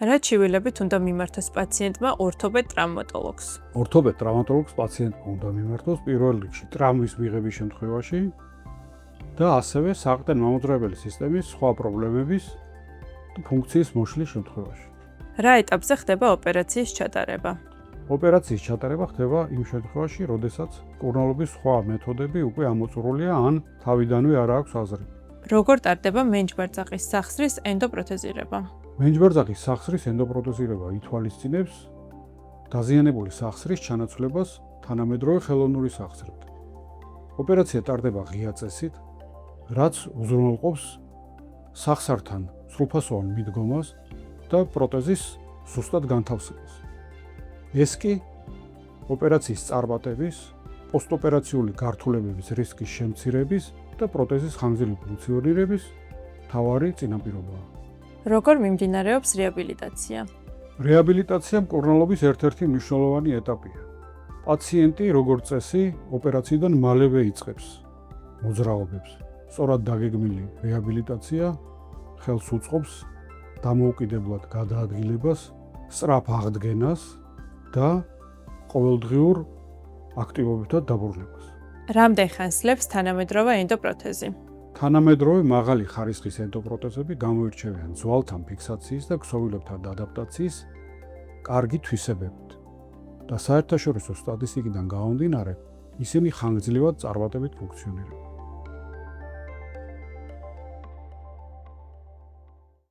რა ჩივილებით უნდა მიმართოს პაციენტმა ორთოპედ ტრავმატოლოგს? ორთოპედ ტრავმატოლოგს პაციენტმა უნდა მიმართოს პირველ რიგში ტრამვის მიღების შემთხვევაში და ასევე საყრდენ-მამოძრავებელი სისტემის სხვა პრობლემების და ფუნქციის მოშლის შემთხვევაში. რა ეტაპზე ხდება ოპერაციის ჩატარება? ოპერაციის ჩატარება ხდება იმ შემთხვევაში, როდესაც მკურნალობის სხვა მეთოდები უკვე ამოწურულია ან თავიდანვე არ აქვს აზრი. როგორ ტარდება მენჯბარძაღის სახსრის ენდოპროთეზირება? მენჯბარძაღის სახსრის ენდოპროთეზირება ითვალისწინებს დაზიანებული სახსრის ჩანაცვლებას თანამედროვე ხელოვნური სახსრით. ოპერაცია ტარდება ღია წესით, რაც უზრუნველყოფს სახსართან სრულფასოვან მიდგომას და პროტეზის ზუსტად განთავსებას. ეს კი ოპერაციის წარმატების, პოსტოპერაციული გართულებების რისკის შემცირების და პროტეზის ხანგრძლივი ფუნქციონირების მთავარი წინაპირობაა. როგორ მიმდინარეობს რეაბილიტაცია? რეაბილიტაცია მკურნალობის ერთ-ერთი მნიშვნელოვანი ეტაპია. პაციენტი, როგორც წესი, ოპერაციიდან მალევე იწყებს მოძრაობებს. სწორად დაგეგმილი რეაბილიტაცია ხელს უწყობს დამოუკიდებლად გადაადგილებას, სწრაფ აღდგენას და ყოველდღიურ აქტივობებთან დაბრუნებას. რამდენ ხანს სძლებს თანამედროვე ენდოპროთეზი? თანამედროვე მაღალი ხარისხის ენდოპროთეზები გამოირჩევიან ძვალთან ფიქსაციის და ქსოვილებთან ადაპტაციის კარგი თვისებებით და საერთაშორისო სტატისტიკიდან გამომდინარე, ისინი ხანგრძლივად წარმატებით ფუნქციონირებენ.